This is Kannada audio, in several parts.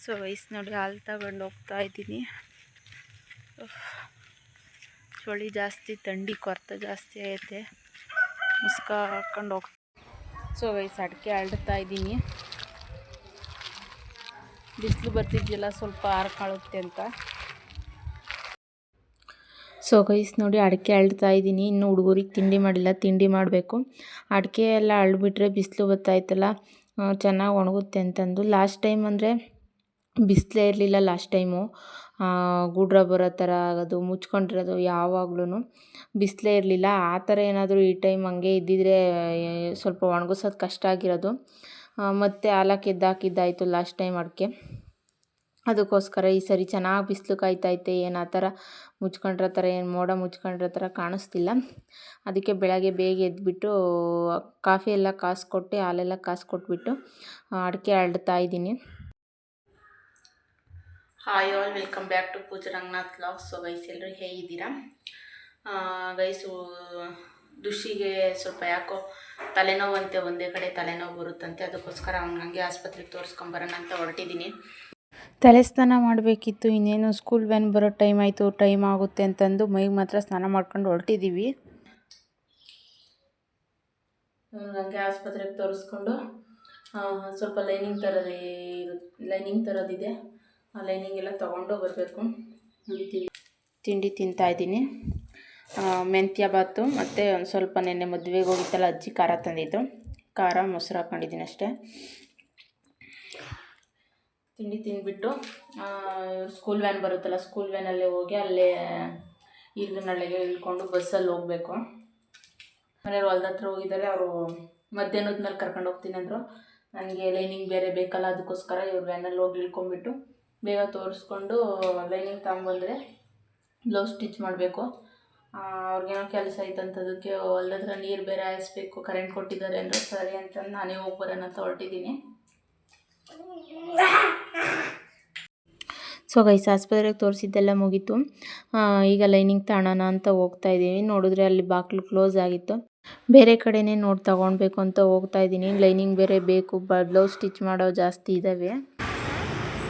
ಸೊ ವಯಸ್ ನೋಡಿ ಹಾಲು ತಗೊಂಡು ಹೋಗ್ತಾ ಇದ್ದೀನಿ. ಚಳಿ ಜಾಸ್ತಿ, ಥಂಡಿ ಕೊರತೆ ಜಾಸ್ತಿ ಐತೆ. ಮುಸ್ಕ ಹಾಕ್ಕೊಂಡು ಹೋಗ್ತಾ. ಸೊ ವಯಸ್ಸು ಅಡಿಕೆ ಅಳ್ತಾ ಇದ್ದೀನಿ. ಬಿಸಿಲು ಬರ್ತಿದ್ಯಲ್ಲ, ಸ್ವಲ್ಪ ಆರ್ಕಾಳುತ್ತೆ ಅಂತ. ಸೊ ಗೈಸ್ ನೋಡಿ ಅಡಿಕೆ ಅಳ್ತಾ ಇದ್ದೀನಿ. ಇನ್ನು ಹುಡುಗರಿಗೆ ತಿಂಡಿ ಮಾಡಿಲ್ಲ, ತಿಂಡಿ ಮಾಡಬೇಕು. ಅಡಿಕೆ ಎಲ್ಲ ಅಳ್ಬಿಟ್ರೆ ಬಿಸಿಲು ಬರ್ತಾಯಿತ್ತಲ್ಲ, ಚೆನ್ನಾಗಿ ಒಣಗುತ್ತೆ ಅಂತಂದು. ಲಾಸ್ಟ್ ಟೈಮ್ ಅಂದರೆ ಬಿಸಿಲೇ ಇರಲಿಲ್ಲ. ಲಾಸ್ಟ್ ಟೈಮು ಗುಡ್ರ ಬರೋ ಥರ ಆಗೋದು, ಮುಚ್ಕೊಂಡಿರೋದು, ಯಾವಾಗ್ಲೂ ಬಿಸಿಲೇ ಇರಲಿಲ್ಲ. ಆ ಥರ ಏನಾದರೂ ಈ ಟೈಮ್ ಹಂಗೆ ಇದ್ದಿದ್ರೆ ಸ್ವಲ್ಪ ಒಣಗಿಸೋದು ಕಷ್ಟ ಆಗಿರೋದು. ಮತ್ತು ಹಾಲಕ್ಕೆ ಎದ್ದಾಕಿದ್ದಾಯಿತು ಲಾಸ್ಟ್ ಟೈಮ್ ಅಡಿಕೆ. ಅದಕ್ಕೋಸ್ಕರ ಈ ಸರಿ ಚೆನ್ನಾಗಿ ಬಿಸಿಲು ಕಾಯ್ತೈತೆ. ಏನು ಆ ಥರ ಮುಚ್ಕೊಂಡಿರೋ ಥರ, ಏನು ಮೋಡ ಮುಚ್ಕೊಂಡಿರೋ ಥರ ಕಾಣಿಸ್ತಿಲ್ಲ. ಅದಕ್ಕೆ ಬೆಳಗ್ಗೆ ಬೇಗ ಎದ್ದುಬಿಟ್ಟು ಕಾಫಿ ಎಲ್ಲ ಕಾಸ್ಕೊಟ್ಟು, ಹಾಲೆಲ್ಲ ಕಾಸ್ಕೊಟ್ಬಿಟ್ಟು ಅಡಿಕೆ ಅಳ್ತಾ ಇದ್ದೀನಿ. Hi all, welcome back to Pooja Ranganath vlogs. So guys ಎಲ್ಲರೂ ಹೇಗಿದ್ದೀರಾ ಗೈಸು? ದುಷಿಗೆ ಸ್ವಲ್ಪ ಯಾಕೋ ತಲೆನೋವಂತೆ, ಒಂದೇ ಕಡೆ ತಲೆನೋವು ಬರುತ್ತಂತೆ. ಅದಕ್ಕೋಸ್ಕರ ಹಂಗೆ ಆಸ್ಪತ್ರೆಗೆ ತೋರಿಸ್ಕೊಂಬರೋಣ ಅಂತ ಹೊರಟಿದ್ದೀನಿ. ತಲೆ ಸ್ನಾನ ಮಾಡಬೇಕಿತ್ತು. ಇನ್ನೇನು ಸ್ಕೂಲ್ ವ್ಯಾನ್ ಬರೋ ಟೈಮ್ ಆಯಿತು, ಟೈಮ್ ಆಗುತ್ತೆ ಅಂತಂದು ಮೈಗೆ ಮಾತ್ರ ಸ್ನಾನ ಮಾಡ್ಕೊಂಡು ಹೊರಟಿದ್ದೀವಿ. ಹಂಗೆ ಆಸ್ಪತ್ರೆಗೆ ತೋರಿಸ್ಕೊಂಡು ಸ್ವಲ್ಪ ಲೈನಿಂಗ್ ತರೋದಿದೆ. ಆ ಲೈನಿಂಗ್ ಎಲ್ಲ ತೊಗೊಂಡು ಬರಬೇಕು. ತಿಂಡಿ ತಿಂತಾಯಿದ್ದೀನಿ. ಮೆಂತ್ಯ ಬಾತು ಮತ್ತು ಒಂದು ಸ್ವಲ್ಪ ನೆನ್ನೆ ಮದುವೆಗೆ ಹೋಗಿತ್ತಲ್ಲ ಅಜ್ಜಿ ಖಾರ ತಂದಿದ್ದು, ಖಾರ ಮೊಸರು ಹಾಕ್ಕೊಂಡಿದ್ದೀನಿ ಅಷ್ಟೇ. ತಿಂಡಿ ತಿಂದ್ಬಿಟ್ಟು ಸ್ಕೂಲ್ ವ್ಯಾನ್ ಬರುತ್ತಲ್ಲ, ಸ್ಕೂಲ್ ವ್ಯಾನಲ್ಲೇ ಹೋಗಿ ಅಲ್ಲೇ ಈರ್ಗನಹಳ್ಳಿಗೆ ಇಳ್ಕೊಂಡು ಬಸ್ಸಲ್ಲಿ ಹೋಗಬೇಕು. ಮನೆಯವ್ರು ಹೊಲ್ದ ಹತ್ರ ಹೋಗಿದ್ದಾರೆ. ಅವರು ಮಧ್ಯಾಹ್ನದ ಮೇಲೆ ಕರ್ಕೊಂಡು ಹೋಗ್ತೀನಿ ಅಂದರು. ನನಗೆ ಲೈನಿಂಗ್ ಬೇರೆ ಬೇಕಲ್ಲ, ಅದಕ್ಕೋಸ್ಕರ ಇವ್ರು ವ್ಯಾನಲ್ಲಿ ಹೋಗಿ ಇಳ್ಕೊಂಡ್ಬಿಟ್ಟು ಬೇಗ ತೋರಿಸ್ಕೊಂಡು ಲೈನಿಂಗ್ ತಗೊಂಬಂದರೆ ಬ್ಲೌಸ್ ಸ್ಟಿಚ್ ಮಾಡಬೇಕು. ಅವ್ರಿಗೇನೋ ಕೆಲಸ ಐತಂತದಕ್ಕೆ ಹೊಲ್ದ ಹತ್ರ ನೀರು ಬೇರೆ ಹಾಯಿಸ್ಬೇಕು, ಕರೆಂಟ್ ಕೊಟ್ಟಿದ್ದಾರೆ ಅಂದರೆ ಸರಿ ಅಂತಂದು ನಾನೇ ಹೋಗಿ ಬರೋಣ ಅಂತ ಹೊರಟಿದ್ದೀನಿ. ಸೊ ಗೈಸ್ ಆಸ್ಪತ್ರೆಗೆ ತೋರಿಸಿದ್ದೆಲ್ಲ ಮುಗೀತು. ಈಗ ಲೈನಿಂಗ್ ತಗೋಣ ಅಂತ ಹೋಗ್ತಾ ಇದ್ದೀವಿ. ನೋಡಿದ್ರೆ ಅಲ್ಲಿ ಬಾಗಿಲು ಕ್ಲೋಸ್ ಆಗಿತ್ತು. ಬೇರೆ ಕಡೆನೇ ನೋಡಿ ತಗೊಳ್ಬೇಕು ಅಂತ ಹೋಗ್ತಾ ಇದ್ದೀನಿ. ಲೈನಿಂಗ್ ಬೇರೆ ಬೇಕು, ಬ್ಲೌಸ್ ಸ್ಟಿಚ್ ಮಾಡೋ ಜಾಸ್ತಿ ಇದ್ದಾವೆ.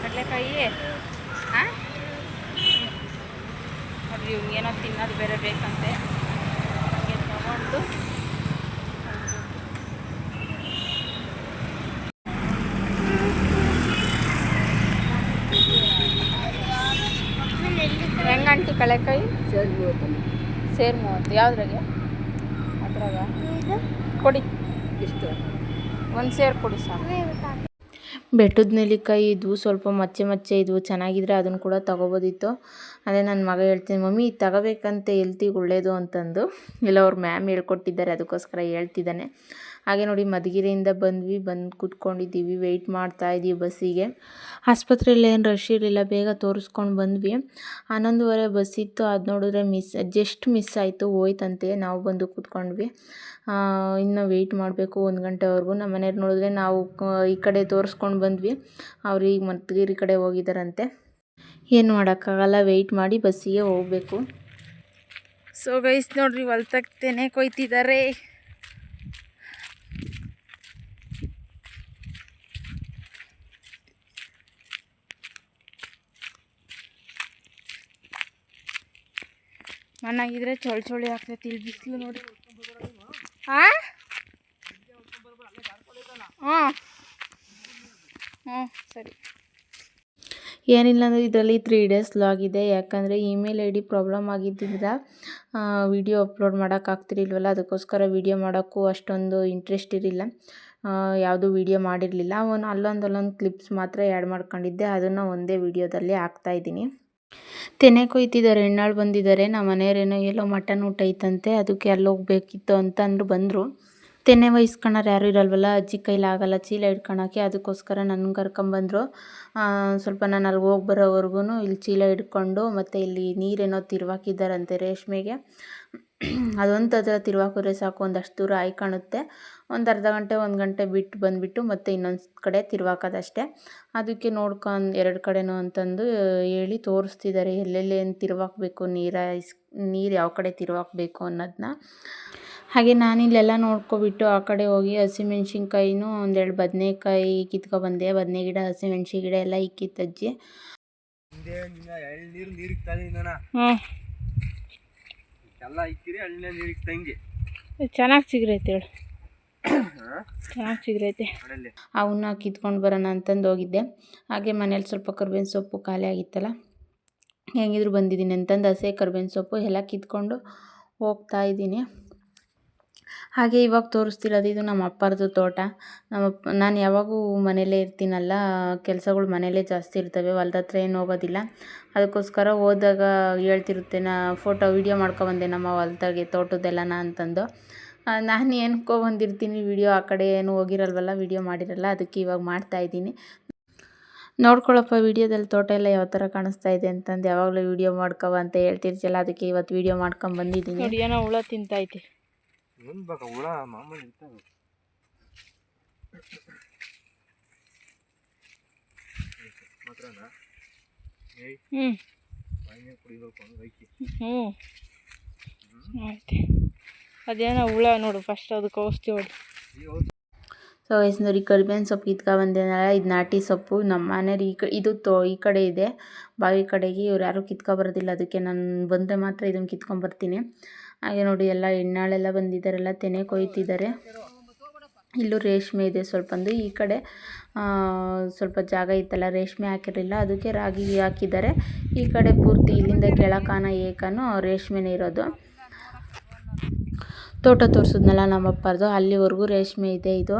ಕಡಲೆಕಾಯಿ ನೋಡ್ರಿ, ಇವ್ನಿಗೇನೋ ತಿನ್ನೋದು ಬೇರೆ ಬೇಕಂತೆ. ಹಾಗೆ ತಗೊಂಡು ಹೆಂಗಂಟಿ ಕಡಲೆಕಾಯಿ? ಸೇರು 30. ಯಾವುದ್ರಾಗೆ? ಅದ್ರಾಗ ಕೊಡಿ, ಇಷ್ಟು ಒಂದು ಸೇರು ಕೊಡಿ ಸಾಕು. ಬೆಟ್ಟದ ನೆಲ್ಲಿಕಾಯಿ ಇದ್ವು, ಸ್ವಲ್ಪ ಮಚ್ಚೆ ಇದ್ವು, ಚೆನ್ನಾಗಿದ್ರೆ ಅದನ್ನು ಕೂಡ ತೊಗೋಬೋದಿತ್ತು. ಅದೇ ನನ್ನ ಮಗ ಹೇಳ್ತೀನಿ, ಮಮ್ಮಿ ಇದು ತಗೋಬೇಕಂತೆ, ಹೆಲ್ತಿಗೆ ಒಳ್ಳೇದು ಅಂತಂದು. ಇಲ್ಲ ಅವ್ರ ಮ್ಯಾಮ್ ಹೇಳ್ಕೊಟ್ಟಿದ್ದಾರೆ, ಅದಕ್ಕೋಸ್ಕರ ಹೇಳ್ತಿದ್ದಾನೆ. ಹಾಗೆ ನೋಡಿ ಮಧುಗಿರಿಯಿಂದ ಬಂದು ಕೂತ್ಕೊಂಡಿದ್ದೀವಿ, ವೆಯ್ಟ್ ಮಾಡ್ತಾಯಿದ್ದೀವಿ ಬಸ್ಸಿಗೆ. ಆಸ್ಪತ್ರೆಯಲ್ಲಿ ಏನು ರಶ್ ಇರಲಿಲ್ಲ, ಬೇಗ ತೋರಿಸ್ಕೊಂಡು ಬಂದ್ವಿ. 11:15 ಬಸ್ ಇತ್ತು. ಅದು ನೋಡಿದ್ರೆ ಜಸ್ಟ್ ಮಿಸ್ ಆಯಿತು, ಹೋಯ್ತಂತೆ. ನಾವು ಬಂದು ಕೂತ್ಕೊಂಡ್ವಿ. ಇನ್ನು ವೆಯ್ಟ್ ಮಾಡಬೇಕು 1 ಗಂಟೆವರೆಗೂ. ನಮ್ಮ ಮನೆಯವ್ರು ನೋಡಿದ್ರೆ ನಾವು ಈ ಕಡೆ ತೋರಿಸ್ಕೊಂಡು ಬಂದ್ವಿ, ಅವ್ರು ಈಗ ಮಧುಗಿರಿ ಕಡೆ ಹೋಗಿದ್ದಾರಂತೆ. ಏನು ಮಾಡೋಕ್ಕಾಗಲ್ಲ, ವೆಯ್ಟ್ ಮಾಡಿ ಬಸ್ಸಿಗೆ ಹೋಗಬೇಕು. ಸೊ ಗೈಸ್ ನೋಡ್ರಿ, ಹೊಲ್ತಕ್ತೇನೆ ಕೊಯ್ತಿದ್ದಾರೆ. ಮಣ್ಣಾಗಿದ್ರೆ ಚಳಿ ಆಗ್ತೈತಿ. ಇಲ್ಲಿ ಬಿಸಿಲು ನೋಡಿ. ಹ್ಞೂ ಸರಿ. ಏನಿಲ್ಲ ಅಂದರೆ ಇದರಲ್ಲಿ 3 ಡೇಸ್ ಲಾಗ್ ಇದೆ. ಯಾಕಂದರೆ ಇಮೇಲ್ ID ಪ್ರಾಬ್ಲಮ್ ಆಗಿದ್ದರಿಂದ ವಿಡಿಯೋ ಅಪ್ಲೋಡ್ ಮಾಡೋಕ್ಕಾಗ್ತಿರ್ಲಿಲ್ವಲ್ಲ, ಅದಕ್ಕೋಸ್ಕರ ವಿಡಿಯೋ ಮಾಡೋಕ್ಕೂ ಅಷ್ಟೊಂದು ಇಂಟ್ರೆಸ್ಟ್ ಇರಲಿಲ್ಲ. ಯಾವುದೂ ವಿಡಿಯೋ ಮಾಡಿರಲಿಲ್ಲ. ಅಲ್ಲೊಂದು ಕ್ಲಿಪ್ಸ್ ಮಾತ್ರ ಆ್ಯಡ್ ಮಾಡ್ಕೊಂಡಿದ್ದೆ, ಅದನ್ನು ಒಂದೇ ವಿಡಿಯೋದಲ್ಲಿ ಹಾಕ್ತಾಯಿದ್ದೀನಿ. ತೆನೆ ಕೊಯ್ತಿದ್ದಾರೆ, ಹೆಣ್ಣಾಳು ಬಂದಿದ್ದಾರೆ. ನಮ್ಮ ಮನೆಯವರೇನೋ ಎಲ್ಲೋ ಮಟನ್ ಊಟ ಐತಂತೆ, ಅದಕ್ಕೆ ಅಲ್ಲಿ ಹೋಗ್ಬೇಕಿತ್ತು ಅಂತಂದ್ರು ಬಂದರು. ತೆನೆ ವಹಿಸ್ಕೊಳೋರು ಯಾರೂ ಇರಲ್ವಲ್ಲ, ಅಜ್ಜಿ ಕೈಲಾಗಲ್ಲ ಚೀಲ ಹಿಡ್ಕೊಳಕ್ಕೆ, ಅದಕ್ಕೋಸ್ಕರ ನನ್ನ ಕರ್ಕೊಂಬಂದರು. ಸ್ವಲ್ಪ ನಾನು ಅಲ್ಲಿ ಹೋಗಿ ಬರೋವರೆಗೂ ಇಲ್ಲಿ ಚೀಲ ಹಿಡ್ಕೊಂಡು, ಮತ್ತು ಇಲ್ಲಿ ನೀರೇನೋ ತಿರುವಾಕಿದ್ದಾರಂತೆ ರೇಷ್ಮೆಗೆ. ಅದೊಂದು ಹತ್ರ ತಿರುವಾಕಿದ್ರೆ ಸಾಕು, ಒಂದಷ್ಟು ದೂರ ಕಾಣುತ್ತೆ. ಒಂದು ಅರ್ಧ ಗಂಟೆ 1 ಗಂಟೆ ಬಿಟ್ಟು ಬಂದುಬಿಟ್ಟು ಮತ್ತೆ ಇನ್ನೊಂದು ಕಡೆ ತಿರುವಾಕೋದಷ್ಟೇ. ಅದಕ್ಕೆ ನೋಡ್ಕೊಂಡು 2 ಕಡೆನೂ ಅಂತಂದು ಹೇಳಿ ತೋರಿಸ್ತಿದ್ದಾರೆ, ಎಲ್ಲೆಲ್ಲಿ ಏನು ತಿರುವಾಕಬೇಕು, ನೀರು ಯಾವ ಕಡೆ ತಿರುವಾಕಬೇಕು ಅನ್ನೋದನ್ನ. ಹಾಗೆ ನಾನಿಲ್ಲೆಲ್ಲ ನೋಡ್ಕೊಬಿಟ್ಟು ಆ ಕಡೆ ಹೋಗಿ ಹಸಿಮೆಣ್ಸಿನ್ಕಾಯಿನೂ ಒಂದೆರಡು ಬದನೆಕಾಯಿ ಕಿತ್ಕೊಬಂದೆ. ಬದನೆ ಗಿಡ, ಹಸಿಮೆಣ್ಸಿನ ಗಿಡ ಎಲ್ಲ ಇಕ್ಕಿತ್ತಜ್ಜಿ. ಚೆನ್ನಾಗಿ ಚಿಗುರೈತೆ ಹೇಳು, ಚೆನ್ನಾಗಿ ಚಿಗುರೈತೆ. ಅವನ್ನ ಕಿತ್ಕೊಂಡು ಬರೋಣ ಅಂತಂದು ಹೋಗಿದ್ದೆ. ಹಾಗೆ ಮನೇಲಿ ಸ್ವಲ್ಪ ಕರ್ಬೇವಿನ ಸೊಪ್ಪು ಖಾಲಿ ಆಗಿತ್ತಲ್ಲ, ಹೆಂಗಿದ್ರು ಬಂದಿದ್ದೀನಿ ಅಂತಂದು ಹಸೆ ಕರ್ಬೇವಿನ ಸೊಪ್ಪು ಎಲ್ಲ ಕಿತ್ಕೊಂಡು ಹೋಗ್ತಾ ಇದ್ದೀನಿ. ಹಾಗೆ ಇವಾಗ ತೋರಿಸ್ತಿರೋದು ಇದು ನಮ್ಮ ಅಪ್ಪರದು ತೋಟ. ನಾನು ಯಾವಾಗೂ ಮನೆಯಲ್ಲೇ ಇರ್ತೀನಲ್ಲ, ಕೆಲಸಗಳು ಮನೆಯಲ್ಲೇ ಜಾಸ್ತಿ ಇರ್ತವೆ, ಹೊಲ್ದ ಹತ್ರ ಏನು ಹೋಗೋದಿಲ್ಲ. ಅದಕ್ಕೋಸ್ಕರ ಹೋದಾಗ ಹೇಳ್ತಿರುತ್ತೆ, ಫೋಟೋ ವೀಡಿಯೋ ಮಾಡ್ಕೊಬಂದೆ ನಮ್ಮ ಹೊಲ್ದಾಗೆ ತೋಟದ್ದೆಲ್ಲನ ಅಂತಂದು. ನಾನು ಏನಕ್ಕೋ ಬಂದಿರ್ತೀನಿ, ವೀಡಿಯೋ ಆ ಕಡೆ ಏನು ಹೋಗಿರಲ್ವಲ್ಲ, ವೀಡಿಯೋ ಮಾಡಿರಲ್ಲ, ಅದಕ್ಕೆ ಇವಾಗ ಮಾಡ್ತಾಯಿದ್ದೀನಿ. ನೋಡ್ಕೊಳ್ಳಪ್ಪ ವೀಡಿಯೋದಲ್ಲಿ ತೋಟ ಎಲ್ಲ ಯಾವ ಥರ ಕಾಣಿಸ್ತಾ ಇದೆ ಅಂತಂದು ಯಾವಾಗಲೂ ವೀಡಿಯೋ ಮಾಡ್ಕೊವ ಅಂತ ಹೇಳ್ತಿರ್ತಿಲ್ಲ, ಅದಕ್ಕೆ ಇವತ್ತು ವೀಡಿಯೋ ಮಾಡ್ಕೊಂಬಂದಿದ್ದೀನಿ. ನೋಡಿ ಏನೋ ಹುಳ ತಿಂತೈತೆ. ಹುಳ ಮಾಮೂಲಿ ಇರ್ತವೆ. ಆಯ್ತು, ಅದೇನೋ ಹುಳ ನೋಡು, ಫಸ್ಟ್ ಅದಕ್ಕೆ ಔಷಧಿ ಹೊಡಿ. ಸೊ ವಯಸ್ಸಿನವ್ರಿ ಕರಿಬೇವಿನ ಸೊಪ್ಪು ಕಿತ್ಕೊಬಂದೇನಲ್ಲ, ಇದು ನಾಟಿ ಸೊಪ್ಪು. ನಮ್ಮ ಮನೇಲಿ ಇದು ಈ ಕಡೆ ಇದೆ, ಬಾವಿ ಕಡೆಗೆ. ಇವ್ರು ಯಾರೂ ಕಿತ್ಕೊಬರೋದಿಲ್ಲ, ಅದಕ್ಕೆ ನಾನು ಬಂದರೆ ಮಾತ್ರ ಇದನ್ನು ಕಿತ್ಕೊಂಬರ್ತೀನಿ. ಹಾಗೆ ನೋಡಿ ಎಲ್ಲ ಹೆಣ್ಣಾಳೆಲ್ಲ ಬಂದಿದ್ದಾರೆಲ್ಲ, ತೆನೆ ಕೊಯ್ತಿದ್ದಾರೆ. ಇಲ್ಲೂ ರೇಷ್ಮೆ ಇದೆ ಸ್ವಲ್ಪಂದು. ಈ ಕಡೆ ಸ್ವಲ್ಪ ಜಾಗ ಇತ್ತಲ್ಲ, ರೇಷ್ಮೆ ಹಾಕಿರಲಿಲ್ಲ, ಅದಕ್ಕೆ ರಾಗಿ ಹಾಕಿದ್ದಾರೆ. ಈ ಕಡೆ ಪೂರ್ತಿ ಇಲ್ಲಿಂದ ಕೆಳಕಾನ ಏಕಾನು ರೇಷ್ಮೆನೇ ಇರೋದು. ತೋಟ ತೋರಿಸಿದ್ನಲ್ಲ ನಮ್ಮಪ್ಪರದು, ಅಲ್ಲಿವರೆಗೂ ರೇಷ್ಮೆ ಇದೆ. ಇದು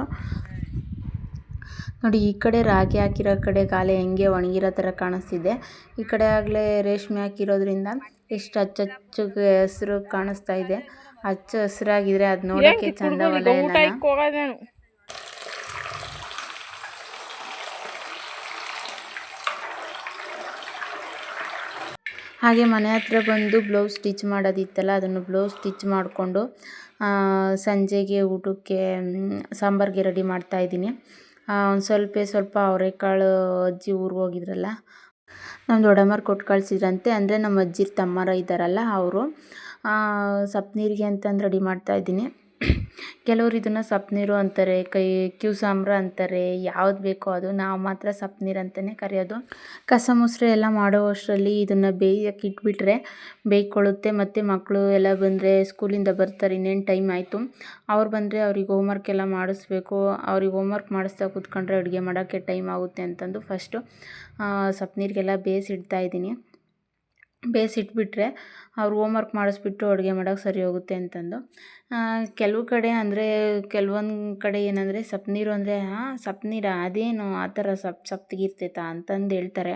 ನೋಡಿ, ಈ ಕಡೆ ರಾಗಿ ಹಾಕಿರೋ ಕಡೆ ಕಾಲೆ ಹೆಂಗೆ ಒಣಗಿರೋ ಥರ ಕಾಣಿಸ್ತಿದೆ. ಈ ಕಡೆ ಆಗಲೇ ರೇಷ್ಮೆ ಹಾಕಿರೋದ್ರಿಂದ ಎಷ್ಟು ಹಚ್ಚಗೆ ಹಸಿರು ಕಾಣಿಸ್ತಾ ಇದೆ. ಹಚ್ಚ ಹಸಿರಾಗಿದ್ರೆ ಅದು ನೋಡೋಕ್ಕೆ ಚಂದವಲ್ಲ. ಹಾಗೆ ಮನೆ ಹತ್ರ ಬಂದು ಬ್ಲೌಸ್ ಸ್ಟಿಚ್ ಮಾಡೋದಿತ್ತಲ್ಲ, ಅದನ್ನು ಬ್ಲೌಸ್ ಸ್ಟಿಚ್ ಮಾಡಿಕೊಂಡು ಸಂಜೆಗೆ ಊಟಕ್ಕೆ ಸಾಂಬಾರಿಗೆ ರೆಡಿ ಮಾಡ್ತಾಯಿದ್ದೀನಿ. ಒಂದು ಸ್ವಲ್ಪ ಅವರೆಕಾಳು ಅಜ್ಜಿ ಊರಿಗೆ ಹೋಗಿದ್ರಲ್ಲ, ನಮ್ಮ ದೊಡ್ಡಮ್ಮರು ಕೊಟ್ಟು ಕಳಿಸಿದ್ರಂತೆ. ಅಂದರೆ ನಮ್ಮ ಅಜ್ಜಿರ ತಮ್ಮರ ಇದ್ದಾರಲ್ಲ, ಅವರು ಸಪ್ನೀರಿಗೆ ಅಂತಂದು ರೆಡಿ ಮಾಡ್ತಾಯಿದ್ದೀನಿ. ಕೆಲವರು ಇದನ್ನು ಸಪ್ನೀರು ಅಂತಾರೆ, ಕ್ಯೂಸಾಂಬ್ರ ಅಂತಾರೆ, ಯಾವ್ದು ಬೇಕೋ ಅದು. ನಾವು ಮಾತ್ರ ಸಪ್ನೀರು ಅಂತಲೇ ಕರೆಯೋದು. ಕಸ ಮುಸ್ರೆ ಎಲ್ಲ ಮಾಡೋ ಅಷ್ಟರಲ್ಲಿ ಇದನ್ನು ಬೇಯಕ್ಕೆ ಇಟ್ಬಿಟ್ರೆ ಬೇಯ್ಕೊಳ್ಳುತ್ತೆ. ಮತ್ತು ಮಕ್ಕಳು ಎಲ್ಲ ಬಂದರೆ ಸ್ಕೂಲಿಂದ ಬರ್ತಾರೆ, ಇನ್ನೇನು ಟೈಮ್ ಆಯಿತು. ಅವ್ರು ಬಂದರೆ ಅವ್ರಿಗೆ ಹೋಮ್ವರ್ಕ್ ಎಲ್ಲ ಮಾಡಿಸ್ಬೇಕು. ಅವ್ರಿಗೆ ಹೋಮ್ವರ್ಕ್ ಮಾಡಿಸ್ತಾ ಕೂತ್ಕೊಂಡ್ರೆ ಅಡುಗೆ ಮಾಡೋಕ್ಕೆ ಟೈಮ್ ಆಗುತ್ತೆ ಅಂತಂದು ಫಸ್ಟು ಸಪ್ನೀರಿಗೆಲ್ಲ ಬೇಯಿಸಿಡ್ತಾಯಿದ್ದೀನಿ. ಬೇಯಿಸಿಟ್ಬಿಟ್ರೆ ಅವ್ರು ಹೋಮ್ವರ್ಕ್ ಮಾಡಿಸ್ಬಿಟ್ಟು ಅಡುಗೆ ಮಾಡೋಕ್ಕೆ ಸರಿ ಹೋಗುತ್ತೆ ಅಂತಂದು. ಕೆಲವು ಕಡೆ ಅಂದರೆ ಕೆಲವೊಂದು ಕಡೆ ಏನಂದರೆ ಸಪ್ನೀರು ಅಂದರೆ ಸಪ್ನೀರ ಅದೇನು ಆ ಥರ ಸಪ್ತಗಿರ್ತೈತಾ ಅಂತಂದು ಹೇಳ್ತಾರೆ.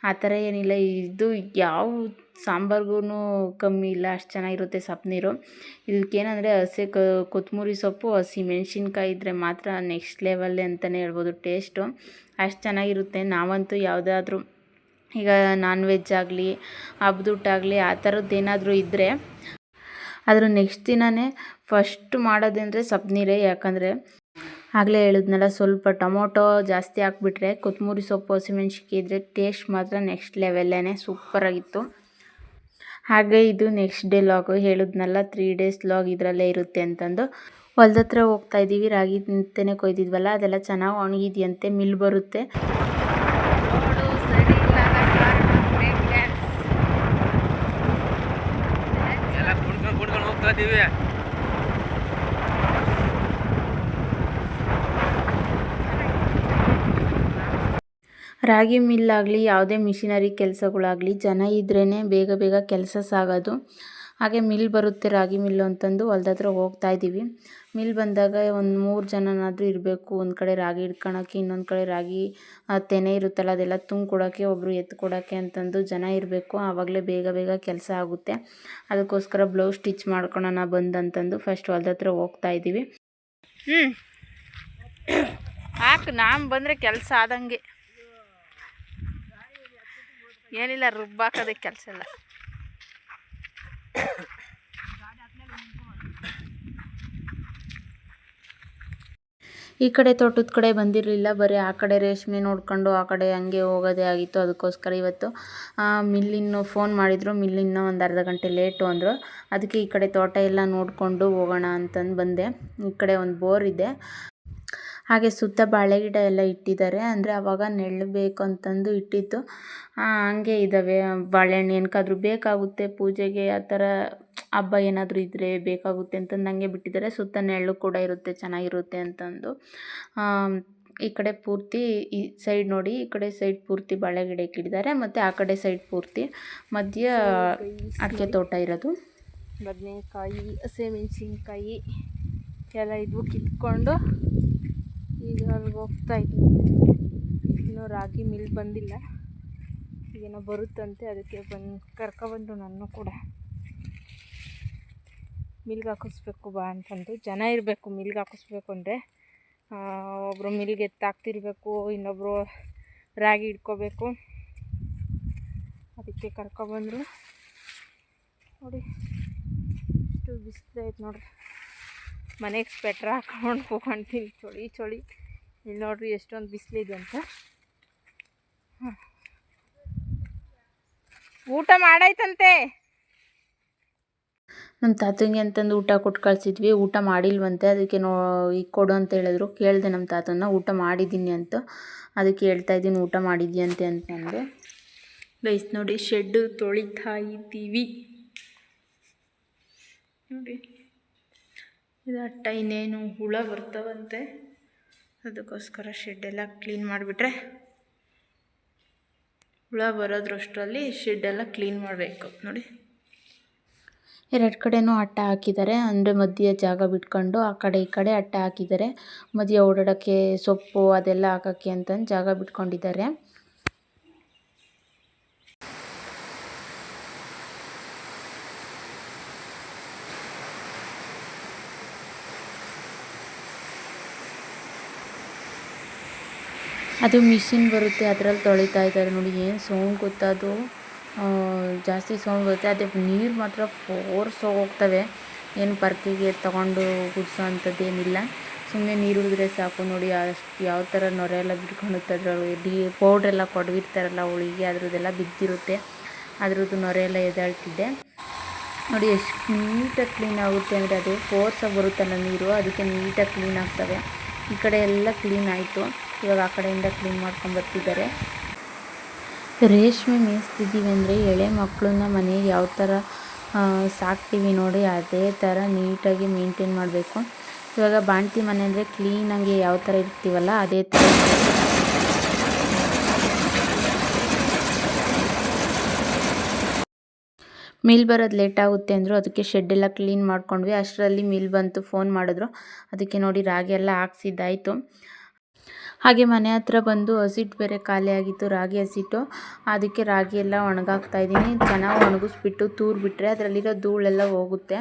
ಆ ಥರ ಏನಿಲ್ಲ, ಇದು ಯಾವ ಸಾಂಬಾರ್ಗೂ ಕಮ್ಮಿ ಇಲ್ಲ, ಅಷ್ಟು ಚೆನ್ನಾಗಿರುತ್ತೆ ಸಪ್ನೀರು. ಇದಕ್ಕೇನಂದರೆ ಹಸಿ ಕೊತ್ತಂಬರಿ ಸೊಪ್ಪು, ಹಸಿ ಮೆಣಸಿನ್ಕಾಯಿ ಇದ್ದರೆ ಮಾತ್ರ ನೆಕ್ಸ್ಟ್ ಲೆವೆಲ್ ಅಂತಲೇ ಹೇಳ್ಬೋದು. ಟೇಸ್ಟು ಅಷ್ಟು ಚೆನ್ನಾಗಿರುತ್ತೆ. ನಾವಂತೂ ಯಾವುದಾದ್ರೂ ಈಗ ನಾನ್ ವೆಜ್ ಆಗಲಿ, ಹಬ್ಬದೂಟಾಗಲಿ, ಆ ಥರದ್ದೇನಾದರೂ ಇದ್ದರೆ ಅದ್ರ ನೆಕ್ಸ್ಟ್ ದಿನವೇ ಫಸ್ಟ್ ಮಾಡೋದಂದರೆ ಸಪ್ನೀರೇ. ಯಾಕಂದರೆ ಆಗಲೇ ಹೇಳಿದ್ನಲ್ಲ, ಸ್ವಲ್ಪ ಟೊಮೊಟೊ ಜಾಸ್ತಿ ಹಾಕ್ಬಿಟ್ರೆ, ಕೊತ್ತಂಬರಿ ಸೊಪ್ಪು, ಹಸಿಮೆಣ್ಸಿನ್ಕಾಯಿ ಇದ್ದರೆ ಟೇಸ್ಟ್ ಮಾತ್ರ ನೆಕ್ಸ್ಟ್ ಲೆವೆಲ್ಲೇ ಸೂಪರಾಗಿತ್ತು. ಹಾಗೆ ಇದು ನೆಕ್ಸ್ಟ್ ಡೇ ಲಾಗು. ಹೇಳಿದ್ನಲ್ಲ 3 days ಲಾಗ್ ಇದರಲ್ಲೇ ಇರುತ್ತೆ ಅಂತಂದು. ಹೊಲ್ದ ಹತ್ರ ಹೋಗ್ತಾಯಿದ್ದೀವಿ. ರಾಗಿ ತೆನೆ ಕೊಯ್ದಿದ್ವಲ್ಲ, ಅದೆಲ್ಲ ಚೆನ್ನಾಗಿ ಒಣಗಿದೆಯಂತೆ. ಮಿಲ್ ಬರುತ್ತೆ. ರಾಗಿ ಮಿಲ್ಲಾಗಲಿ, ಯಾವುದೇ ಮಿಷಿನರಿ ಕೆಲಸಗಳಾಗಲಿ ಜನ ಇದ್ರೇ ಬೇಗ ಕೆಲಸ ಸಾಗೋದು. ಹಾಗೆ ಮಿಲ್ ಬರುತ್ತೆ, ರಾಗಿ ಮಿಲ್ಲು ಅಂತಂದು ಹೊಲ್ದ ಹತ್ರ ಹೋಗ್ತಾಯಿದ್ದೀವಿ. ಮಿಲ್ ಬಂದಾಗ ಒಂದು 3 ಜನನಾದರೂ ಇರಬೇಕು. ಒಂದು ಕಡೆ ರಾಗಿ ಹಿಡ್ಕೊಳಕ್ಕೆ, ಇನ್ನೊಂದು ಕಡೆ ರಾಗಿ ತೆನೆ ಇರುತ್ತಲ್ಲ ಅದೆಲ್ಲ ತುಂಬಿಕೊಡೋಕ್ಕೆ, ಒಬ್ಬರು ಎತ್ಕೊಡೋಕ್ಕೆ ಅಂತಂದು ಜನ ಇರಬೇಕು. ಆವಾಗಲೇ ಬೇಗ ಕೆಲಸ ಆಗುತ್ತೆ. ಅದಕ್ಕೋಸ್ಕರ ಬ್ಲೌಸ್ ಸ್ಟಿಚ್ ಮಾಡ್ಕೊಳ್ಳೋಣ ಬಂದಂತಂದು ಫಸ್ಟ್ ಹೊಲ್ದ ಹತ್ರ ಹೋಗ್ತಾಯಿದ್ದೀವಿ. ಹಾಕು, ನಾನು ಬಂದರೆ ಕೆಲಸ ಆದಂಗೆ ಏನಿಲ್ಲ, ರುಬ್ಬಾಕೋದಕ್ಕೆ ಕೆಲಸ ಇಲ್ಲ. ಈ ಕಡೆ ತೋಟದ ಕಡೆ ಬಂದಿರಲಿಲ್ಲ, ಬರೀ ಆ ಕಡೆ ರೇಷ್ಮೆ ನೋಡ್ಕೊಂಡು ಆ ಕಡೆ ಹಂಗೆ ಹೋಗೋದೇ ಆಗಿತ್ತು. ಅದಕ್ಕೋಸ್ಕರ ಇವತ್ತು ಮಿಲ್ಲಿನ ಫೋನ್ ಮಾಡಿದರು, ಮಿಲ್ಲಿನ ಒಂದು ಅರ್ಧ ಗಂಟೆ ಲೇಟು ಅಂದರು. ಅದಕ್ಕೆ ಈ ಕಡೆ ತೋಟ ಎಲ್ಲ ನೋಡಿಕೊಂಡು ಹೋಗೋಣ ಅಂತಂದು ಬಂದೆ. ಈ ಕಡೆ ಒಂದು ಬೋರ್ ಇದೆ, ಹಾಗೆ ಸುತ್ತ ಬಾಳೆ ಗಿಡ ಎಲ್ಲ ಇಟ್ಟಿದ್ದಾರೆ. ಅಂದರೆ ಆವಾಗ ನೆರಳು ಬೇಕು ಅಂತಂದು ಇಟ್ಟಿತ್ತು. ಹಂಗೆ ಇದ್ದಾವೆ ಬಾಳೆಹಣ್ಣು, ಏನಕ್ಕಾದ್ರೂ ಬೇಕಾಗುತ್ತೆ ಪೂಜೆಗೆ, ಆ ಥರ ಹಬ್ಬ ಏನಾದರೂ ಇದ್ದರೆ ಬೇಕಾಗುತ್ತೆ ಅಂತಂದು ಹಂಗೆ ಬಿಟ್ಟಿದ್ದಾರೆ. ಸುತ್ತ ನೆರಳು ಕೂಡ ಇರುತ್ತೆ, ಚೆನ್ನಾಗಿರುತ್ತೆ ಅಂತಂದು. ಈ ಕಡೆ ಪೂರ್ತಿ ಈ ಸೈಡ್ ನೋಡಿ, ಈ ಕಡೆ ಸೈಡ್ ಪೂರ್ತಿ ಬಾಳೆ ಗಿಡ ಇಟ್ಟಿದ್ದಾರೆ, ಮತ್ತು ಆ ಕಡೆ ಸೈಡ್ ಪೂರ್ತಿ ಮಧ್ಯ ಅಡಿಕೆ ತೋಟ ಇರೋದು. ಬದನೆಕಾಯಿ, ಹಸಿಮೆಣಸಿನ್ಕಾಯಿ ಎಲ್ಲ ಇದ್ವು ಕಿತ್ಕೊಂಡು ಈಗ ಅಲ್ಲಿಗೆ ಹೋಗ್ತಾ ಇದ್ವಿ. ಇನ್ನೂ ರಾಗಿ ಮಿಲ್ ಬಂದಿಲ್ಲ, ಈಗೇನೋ ಬರುತ್ತಂತೆ, ಅದಕ್ಕೆ ಕರ್ಕೊಬಂದು ನಾನು ಕೂಡ ಮಿಲ್ಗೆ ಹಾಕಿಸ್ಬೇಕು ಬಾ ಅಂತಂದು. ಜನ ಇರಬೇಕು ಮಿಲ್ಗೆ ಹಾಕಿಸ್ಬೇಕು ಅಂದರೆ, ಒಬ್ಬರು ಮಿಲ್ಗೆ ಎತ್ತಾಕ್ತಿರ್ಬೇಕು, ಇನ್ನೊಬ್ಬರು ರಾಗಿ ಇಟ್ಕೋಬೇಕು. ಅದಕ್ಕೆ ಕರ್ಕೊಬಂದರು. ನೋಡಿ ಇಷ್ಟು ಬಿಸಿಲೈತೆ ನೋಡ್ರಿ, ಮನೆಗೆ ಸ್ವೆಟ್ರ್ ಹಾಕೊಂಡು ಹೋಗ್ಕೊಂತೀನಿ, ಚಳಿ. ಇಲ್ಲಿ ನೋಡ್ರಿ ಎಷ್ಟೊಂದು ಬಿಸಿಲಿದೆ ಅಂತ. ಊಟ ಮಾಡಾಯ್ತಂತೆ. ನಮ್ಮ ತಾತಂಗೆ ಅಂತಂದು ಊಟ ಕೊಟ್ಟು ಕಳಿಸಿದ್ವಿ, ಊಟ ಮಾಡಿಲ್ವಂತೆ. ಅದಕ್ಕೆ ಈಗ ಕೊಡು ಅಂತ ಹೇಳಿದ್ರು. ಕೇಳಿದೆ ನಮ್ಮ ತಾತನ, ಊಟ ಮಾಡಿದ್ದೀನಿ ಅಂತ. ಅದಕ್ಕೆ ಹೇಳ್ತಾ ಇದ್ದೀನಿ ಊಟ ಮಾಡಿದ್ಯಂತೆ ಅಂತಂದು. ಗೈಸ್ ನೋಡಿ, ಶೆಡ್ಡು ತೊಳಿತಾ ಇದ್ದೀವಿ ನೋಡಿ. ಇದು ಅಟ್ಟ ಇನ್ನೇನು ಹುಳ ಬರ್ತಾವಂತೆ, ಅದಕ್ಕೋಸ್ಕರ ಶೆಡ್ಡೆಲ್ಲ ಕ್ಲೀನ್ ಮಾಡಿಬಿಟ್ರೆ, ಹುಳ ಬರೋದ್ರಷ್ಟರಲ್ಲಿ ಶೆಡ್ಡೆಲ್ಲ ಕ್ಲೀನ್ ಮಾಡಬೇಕು ನೋಡಿ. ಎರಡು ಕಡೆನೂ ಅಟ್ಟ ಹಾಕಿದ್ದಾರೆ, ಅಂದರೆ ಮಧ್ಯೆ ಜಾಗ ಬಿಟ್ಕೊಂಡು ಆ ಕಡೆ ಈ ಕಡೆ ಅಟ್ಟ ಹಾಕಿದ್ದಾರೆ. ಮಧ್ಯೆ ಓಡಾಡೋಕ್ಕೆ ಸೊಪ್ಪು ಅದೆಲ್ಲ ಹಾಕೋಕ್ಕೆ ಅಂತಂದು ಜಾಗ ಬಿಟ್ಕೊಂಡಿದ್ದಾರೆ. ಅದು ಮಿಷಿನ್ ಬರುತ್ತೆ, ಅದರಲ್ಲಿ ತೊಳಿತಾ ಇದ್ದಾರೆ ನೋಡಿ. ಏನು ಸೌಂಡ್ ಗೊತ್ತದು, ಜಾಸ್ತಿ ಸೌಂಡ್ ಬರುತ್ತೆ. ಅದೇ ನೀರು ಮಾತ್ರ ಫೋರ್ಸ್ ಹೋಗ್ತವೆ. ಏನು ಪರ್ಕೆಗೆ ತೊಗೊಂಡು ಗುಡಿಸೋ ಅಂಥದ್ದೇನಿಲ್ಲ, ಸುಮ್ಮನೆ ನೀರು ಉಳಿದ್ರೆ ಸಾಕು ನೋಡಿ. ಅಷ್ಟು ಯಾವ ಥರ ನೊರೆ ಎಲ್ಲ ಬಿಟ್ಕೊಂಡುತ್ತೆ ಅದರಲ್ಲಿ. ಪೌಡ್ರೆಲ್ಲ ಕೊಡವಿರ್ತಾರಲ್ಲ ಹುಳಿಗೆ, ಅದ್ರದ್ದೆಲ್ಲ ಬಿದ್ದಿರುತ್ತೆ, ಅದ್ರದ್ದು ನೊರೆ ಎಲ್ಲ ಎದ್ದಾಳ್ತಿದ್ದೆ ನೋಡಿ. ಎಷ್ಟು ನೀಟಾಗಿ ಕ್ಲೀನ್ ಆಗುತ್ತೆ ಅಂದರೆ, ಅದು ಫೋರ್ಸಾಗಿ ಬರುತ್ತಲ್ಲ ನೀರು, ಅದಕ್ಕೆ ನೀಟಾಗಿ ಕ್ಲೀನ್ ಆಗ್ತವೆ. ಈ ಕಡೆ ಎಲ್ಲ ಕ್ಲೀನ್ ಆಯಿತು. ಇವಾಗ ಆ ಕಡೆಯಿಂದ ಕ್ಲೀನ್ ಮಾಡ್ಕೊಂಬರ್ತಿದ್ದಾರೆ. ರೇಷ್ಮೆ ಮೇಯಿಸ್ತಿದ್ದೀವಿ ಅಂದರೆ ಎಳೆ ಮಕ್ಕಳನ್ನ ಮನೆಗೆ ಯಾವ ಥರ ಸಾಕ್ತೀವಿ ನೋಡಿ, ಅದೇ ಥರ ನೀಟಾಗಿ ಮೇಂಟೈನ್ ಮಾಡಬೇಕು. ಇವಾಗ ಬಾಣ್ತಿ ಮನೆ ಅಂದರೆ ಕ್ಲೀನಾಗಿ ಯಾವ ಥರ ಇರ್ತೀವಲ್ಲ, ಅದೇ ಥರ. ಮಿಲ್ ಬರೋದು ಲೇಟ್ ಆಗುತ್ತೆ ಅಂದರು, ಅದಕ್ಕೆ ಶೆಡ್ಡೆಲ್ಲ ಕ್ಲೀನ್ ಮಾಡ್ಕೊಂಡ್ವಿ. ಅಷ್ಟರಲ್ಲಿ ಮಿಲ್ ಬಂತು, ಫೋನ್ ಮಾಡಿದ್ರು. ಅದಕ್ಕೆ ನೋಡಿ ರಾಗಿ ಎಲ್ಲ ಹಾಕ್ಸಿದ್ದಾಯಿತು. ಹಾಗೆ ಮನೆ ಹತ್ರ ಬಂದು ಹಸಿಟ್ಟು ಬೇರೆ ಖಾಲಿ ಆಗಿತ್ತು, ರಾಗಿ ಹಸಿಟ್ಟು. ಅದಕ್ಕೆ ರಾಗಿ ಎಲ್ಲ ಒಣಗಾಕ್ತಾ ಇದ್ದೀನಿ. ಚೆನ್ನಾಗಿ ಒಣಗಿಸ್ಬಿಟ್ಟು ತೂರು ಬಿಟ್ಟರೆ ಅದರಲ್ಲಿರೋ ಧೂಳೆಲ್ಲ ಹೋಗುತ್ತೆ.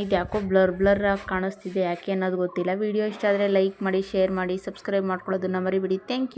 ಇದು ಯಾಕೋ ಬ್ಲರ್ ಆಗಿ ಕಾಣಿಸ್ತಿದೆ, ಯಾಕೆ ಅನ್ನೋದು ಗೊತ್ತಿಲ್ಲ. ವಿಡಿಯೋ ಇಷ್ಟ ಆದರೆ ಲೈಕ್ ಮಾಡಿ, ಶೇರ್ ಮಾಡಿ, ಸಬ್ಸ್ಕ್ರೈಬ್ ಮಾಡ್ಕೊಳ್ಳೋದನ್ನು ಮರಿಬೇಡಿ. Thank you.